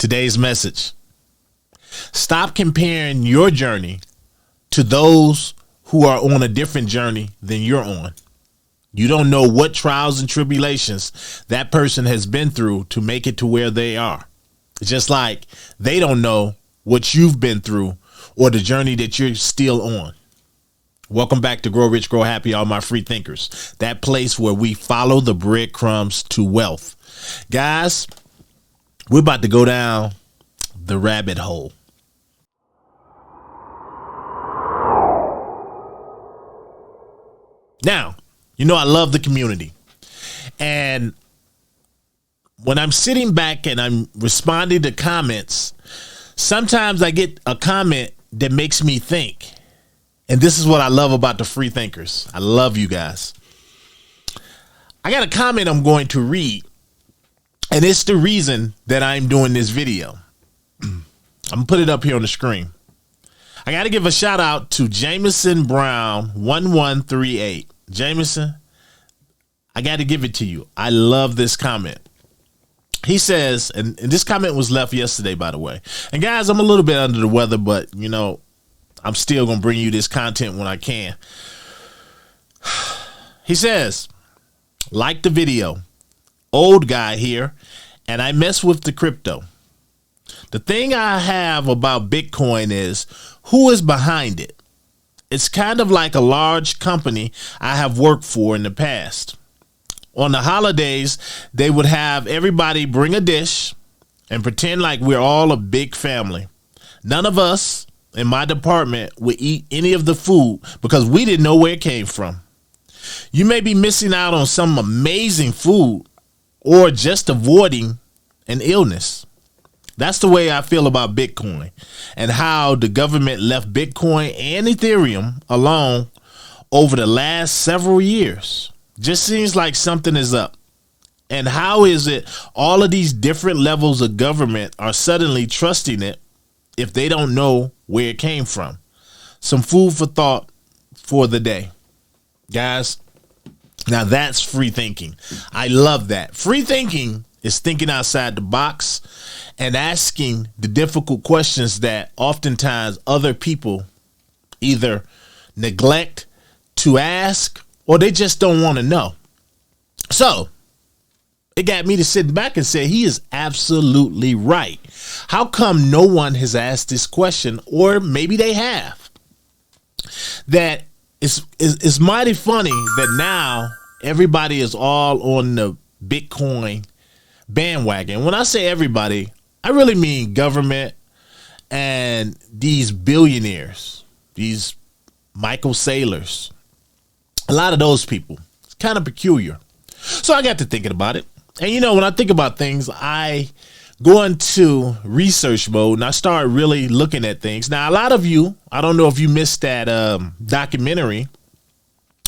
Today's message: stop comparing your journey to those who are on a different journey than you're on. You don't know what trials and tribulations that person has been through to make it to where they are. It's just like they don't know what you've been through or the journey that you're still on. Welcome back to Grow Rich, Grow Happy, all my free thinkers. That place where we follow the breadcrumbs to wealth. Guys, we're about to go down the rabbit hole. Now, you know I love the community. And when I'm sitting back and I'm responding to comments, sometimes I get a comment that makes me think. And this is what I love about the free thinkers. I love you guys. I got a comment I'm going to read, and it's the reason that I'm doing this video. I'm going to put it up here on the screen. I got to give a shout out to Jameson Brown 1138. Jameson, I got to give it to you. I love this comment. He says, and this comment was left yesterday, by the way. And guys, I'm a little bit under the weather, but you know, I'm still going to bring you this content when I can. He says, like the video, old guy here, and I mess with the crypto. The thing I have about Bitcoin is who is behind it. It's kind of like a large company I have worked for in the past. On the holidays, they would have everybody bring a dish and pretend like we're all a big family. None of us in my department would eat any of the food because we didn't know where it came from. You may be missing out on some amazing food or just avoiding an illness. That's the way I feel about Bitcoin and how the government left Bitcoin and Ethereum alone over the last several years. Just seems like something is up. And how is it all of these different levels of government are suddenly trusting it if they don't know where it came from? Some food for thought for the day. Guys, now that's free thinking. I love that. Free thinking is thinking outside the box and asking the difficult questions that oftentimes other people either neglect to ask or they just don't want to know. So it got me to sit back and say he is absolutely right. How come no one has asked this question, or maybe they have? That it's mighty funny that now everybody is all on the Bitcoin bandwagon. When I say everybody, I really mean government and these billionaires, these Michael Saylors, a lot of those people. It's kind of peculiar. So I got to thinking about it. And you know, when I think about things, I go into research mode and I start really looking at things. Now, a lot of you, I don't know if you missed that documentary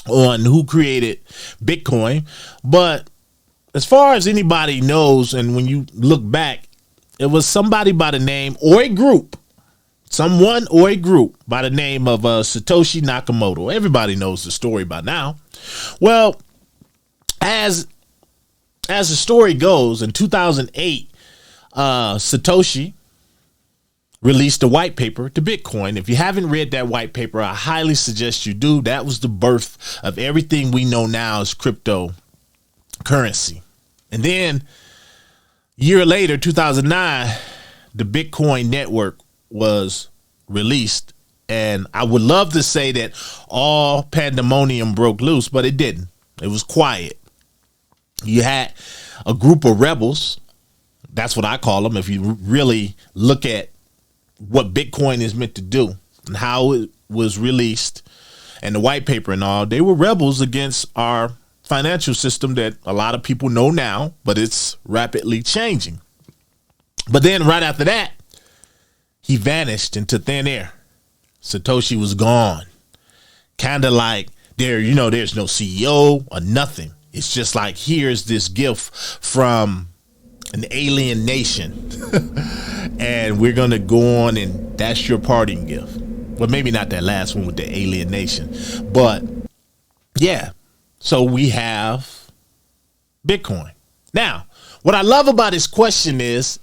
on who created Bitcoin, but as far as anybody knows, and when you look back, it was somebody by the name or a group, someone or a group by the name of Satoshi Nakamoto. Everybody knows the story by now. Well, as the story goes, in 2008, Satoshi released a white paper to Bitcoin. If you haven't read that white paper, I highly suggest you do. That was the birth of everything we know now as cryptocurrency. And then a year later, 2009, the Bitcoin network was released. And I would love to say that all pandemonium broke loose, but it didn't. It was quiet. You had a group of rebels. That's what I call them. If you really look at what Bitcoin is meant to do and how it was released and the white paper and all, they were rebels against our financial system that a lot of people know now, but it's rapidly changing. But then right after that, he vanished into thin air. Satoshi was gone. Kind of like there's no CEO or nothing. It's just like, here's this gift from an alien nation and we're going to go on and that's your parting gift. Well, maybe not that last one with the alien nation, but yeah. So we have Bitcoin. Now, what I love about his question is,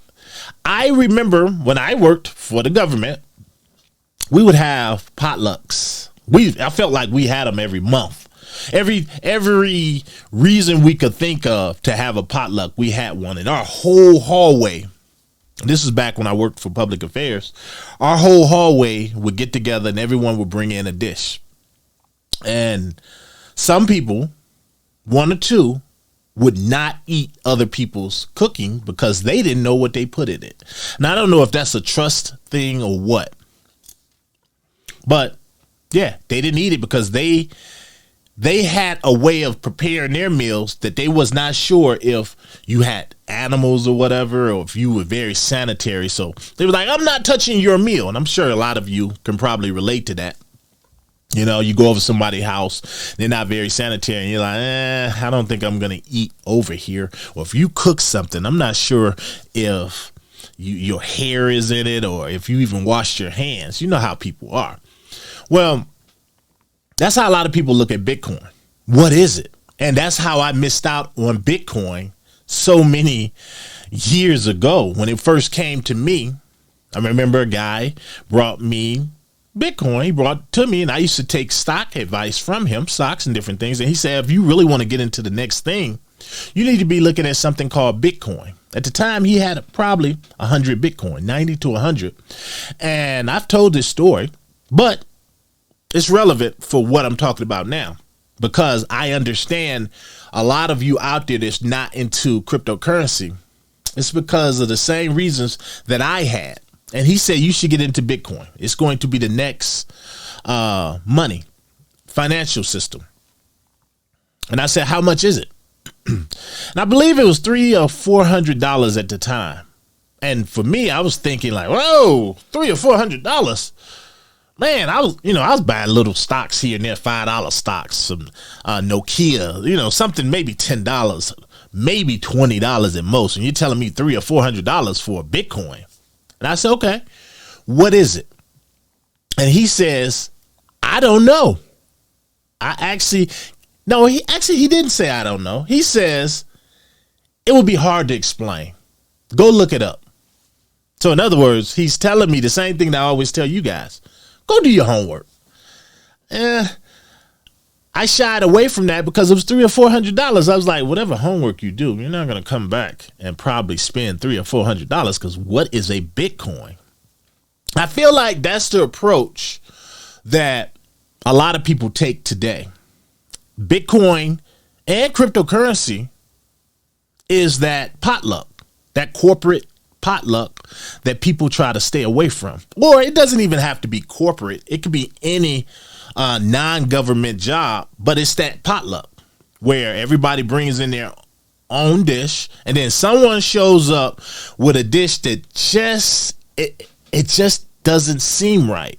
I remember when I worked for the government, we would have potlucks. I felt like we had them every month. Every reason we could think of to have a potluck, we had one in our whole hallway. This is back when I worked for public affairs. Our whole hallway would get together and everyone would bring in a dish. And some people, one or two, would not eat other people's cooking because they didn't know what they put in it. Now, I don't know if that's a trust thing or what. But yeah, they didn't eat it because they had a way of preparing their meals that they was not sure if you had animals or whatever, or if you were very sanitary. So they were like, I'm not touching your meal. And I'm sure a lot of you can probably relate to that. You know, you go over somebody's house, they're not very sanitary, and you're like, I don't think I'm going to eat over here. Or if you cook something, I'm not sure if your hair is in it or if you even washed your hands. You know how people are. Well, that's how a lot of people look at Bitcoin. What is it? And that's how I missed out on Bitcoin so many years ago when it first came to me. I remember a guy brought me Bitcoin. He brought it to me, and I used to take stock advice from him, stocks and different things. And he said, if you really want to get into the next thing, you need to be looking at something called Bitcoin. At the time, he had probably 100 Bitcoin, 90 to 100. And I've told this story, but it's relevant for what I'm talking about now, because I understand a lot of you out there that's not into cryptocurrency. It's because of the same reasons that I had. And he said, you should get into Bitcoin. It's going to be the next money financial system. And I said, how much is it? And I believe it was $300 or $400 at the time. And for me, I was thinking like, whoa, $300 or $400. Man, I was buying little stocks here and there, $5 stocks, some Nokia, something maybe $10, maybe $20 at most. And you're telling me $300 or $400 for a Bitcoin. And I said, okay, what is it? And he says, I don't know. He didn't say I don't know. He says it would be hard to explain. Go look it up. So in other words, he's telling me the same thing that I always tell you guys. Go do your homework. I shied away from that because it was $300 or $400. I was like, whatever homework you do, you're not going to come back and probably spend $300 or $400 because what is a Bitcoin? I feel like that's the approach that a lot of people take today. Bitcoin and cryptocurrency is that potluck, that corporate potluck that people try to stay away from. Or it doesn't even have to be corporate. It could be any non-government job, but it's that potluck where everybody brings in their own dish, and then someone shows up with a dish that just doesn't seem right.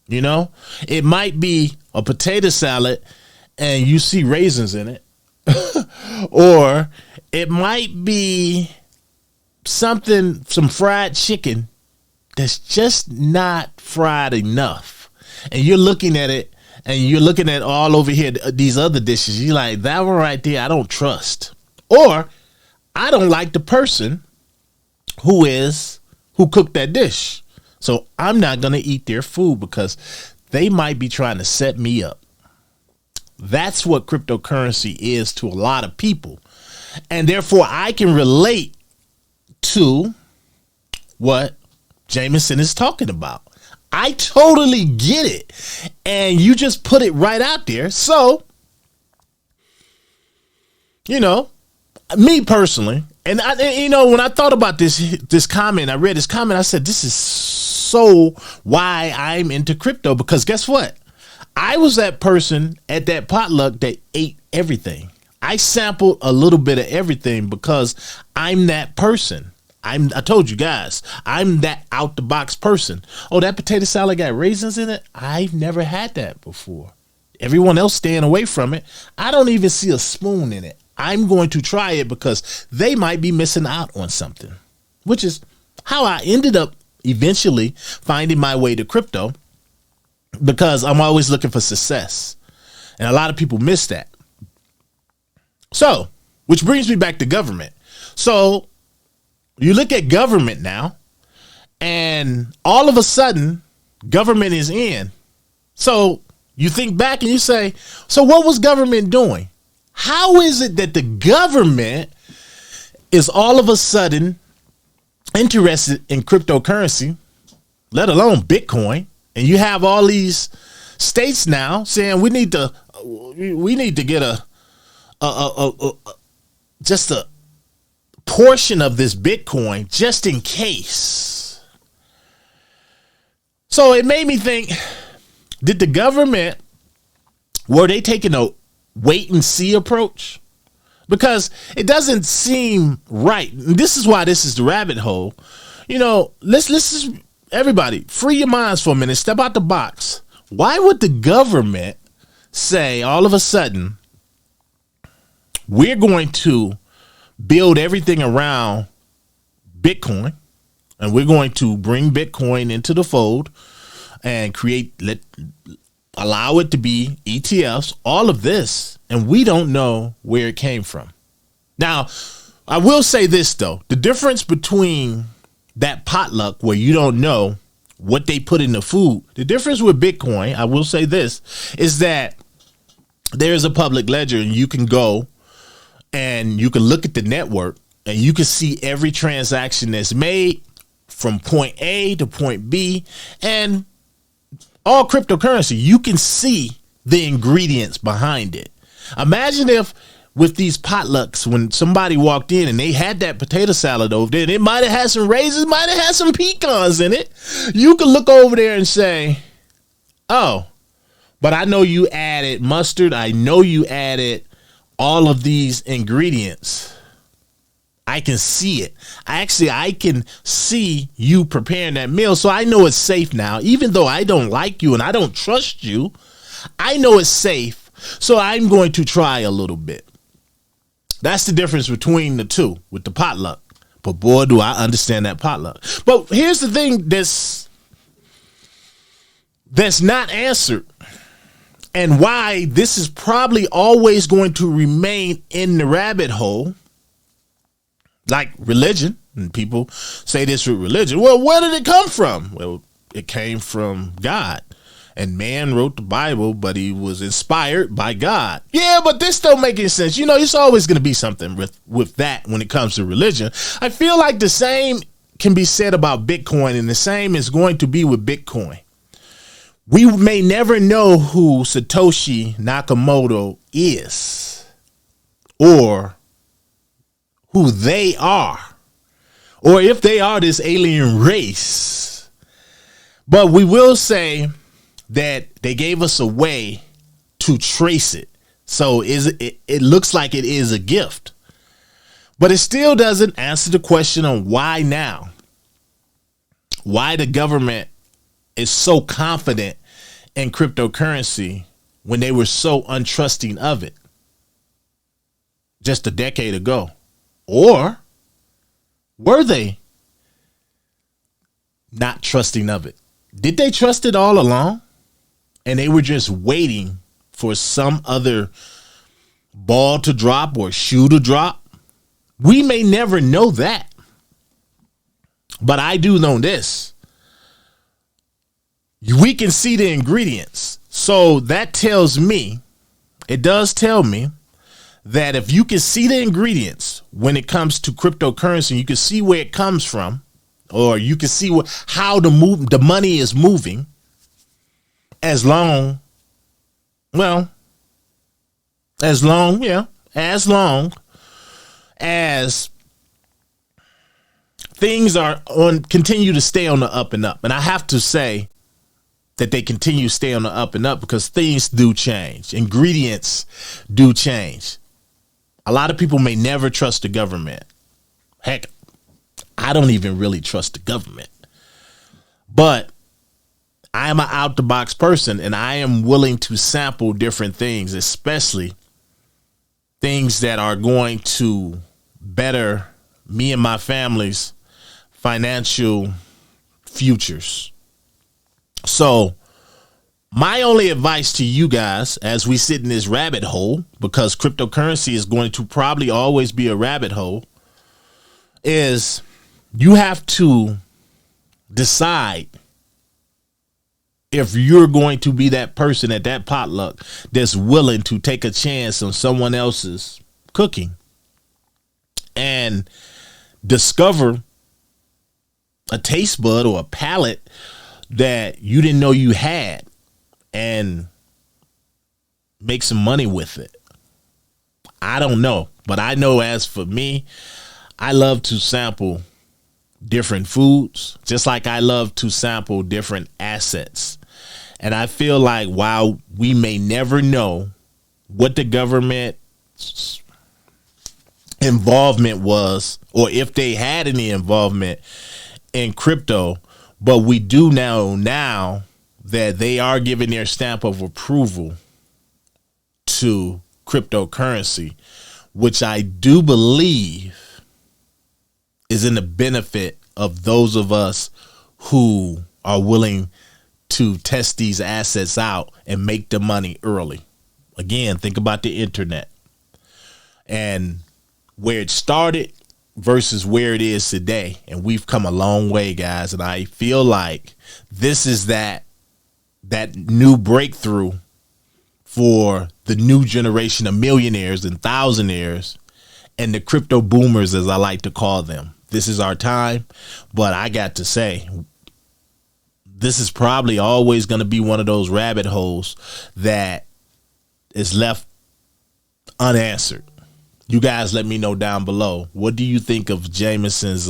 It might be a potato salad and you see raisins in it, or it might be some fried chicken that's just not fried enough, and you're looking at it. And you're looking at all over here, these other dishes. You're like, that one right there, I don't trust. Or I don't like the person who cooked that dish. So I'm not going to eat their food because they might be trying to set me up. That's what cryptocurrency is to a lot of people. And therefore, I can relate to what Jameson is talking about. I totally get it. And you just put it right out there. So, me personally, and when I thought about this comment, I read this comment, I said, this is so why I'm into crypto, because guess what? I was that person at that potluck that ate everything. I sampled a little bit of everything because I'm that person. I told you guys, I'm that out the box person. Oh, that potato salad got raisins in it? I've never had that before. Everyone else staying away from it. I don't even see a spoon in it. I'm going to try it because they might be missing out on something, which is how I ended up eventually finding my way to crypto, because I'm always looking for success. And a lot of people miss that. So, which brings me back to government. So, You look at government now, and all of a sudden, government is in. So you think back and you say, so what was government doing? How is it that the government is all of a sudden interested in cryptocurrency, let alone Bitcoin? And you have all these states now saying we need to get just a portion of this Bitcoin just in case. So it made me think, did the government, were they taking a wait and see approach? Because it doesn't seem right. This is why this is the rabbit hole. You know, let's just, everybody, free your minds for a minute. Step out the box. Why would the government say all of a sudden, we're going to build everything around Bitcoin, and we're going to bring Bitcoin into the fold and allow it to be ETFs, all of this, and we don't know where it came from. Now, I will say this, though. The difference between that potluck where you don't know what they put in the food, the difference with Bitcoin, I will say this, is that there's a public ledger, and you can go and you can look at the network and you can see every transaction that's made from point A to point B, and all cryptocurrency, you can see the ingredients behind it. Imagine if with these potlucks, when somebody walked in and they had that potato salad over there, it might have had some raisins, might have had some pecans in it. You could look over there and say, oh, but I know you added mustard. I know you added all of these ingredients. I can see it. I can see you preparing that meal. So I know it's safe now. Even though I don't like you and I don't trust you, I know it's safe. So I'm going to try a little bit. That's the difference between the two with the potluck. But boy, do I understand that potluck. But here's the thing that's not answered, and why this is probably always going to remain in the rabbit hole, like religion. And people say this with religion. Well, where did it come from? Well, it came from God. And man wrote the Bible, but he was inspired by God. Yeah, but this don't make any sense. You know, it's always going to be something with that when it comes to religion. I feel like the same can be said about Bitcoin, and the same is going to be with Bitcoin. We may never know who Satoshi Nakamoto is, or who they are, or if they are this alien race. But we will say that they gave us a way to trace it. So it looks like it is a gift, but it still doesn't answer the question on why now, why the government is so confident in cryptocurrency when they were so untrusting of it just a decade ago. Or were they not trusting of it? Did they trust it all along? And they were just waiting for some other ball to drop or shoe to drop? We may never know that. But I do know this. We can see the ingredients. So that tells me, it does tell me, that if you can see the ingredients when it comes to cryptocurrency, you can see where it comes from, or you can see how the money is moving, as long as things are continue to stay on the up and up. And I have to say that they continue to stay on the up and up because things do change. Ingredients do change. A lot of people may never trust the government. Heck, I don't even really trust the government. But I am an out the box person, and I am willing to sample different things, especially things that are going to better me and my family's financial futures. So my only advice to you guys as we sit in this rabbit hole, because cryptocurrency is going to probably always be a rabbit hole, is You have to decide if you're going to be that person at that potluck that's willing to take a chance on someone else's cooking and discover a taste bud or a palate that you didn't know you had and make some money with it. I don't know, but I know as for me, I love to sample different foods, just like I love to sample different assets. And I feel like while we may never know what the government's involvement was, or if they had any involvement in crypto, but we do know now that they are giving their stamp of approval to cryptocurrency, which I do believe is in the benefit of those of us who are willing to test these assets out and make the money early. Again, think about the internet and where it started versus where it is today. And we've come a long way, guys. And I feel like this is that new breakthrough for the new generation of millionaires and thousandaires and the crypto boomers, as I like to call them. This is our time. But I got to say, this is probably always going to be one of those rabbit holes that is left unanswered. You guys let me know down below. What do you think of Jameson's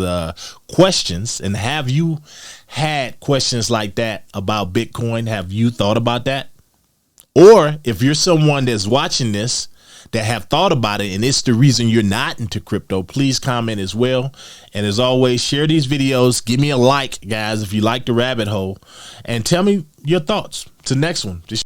questions? And have you had questions like that about Bitcoin? Have you thought about that? Or if you're someone that's watching this that have thought about it and it's the reason you're not into crypto, please comment as well. And as always, share these videos. Give me a like, guys, if you like the rabbit hole, and tell me your thoughts. To the next one. Just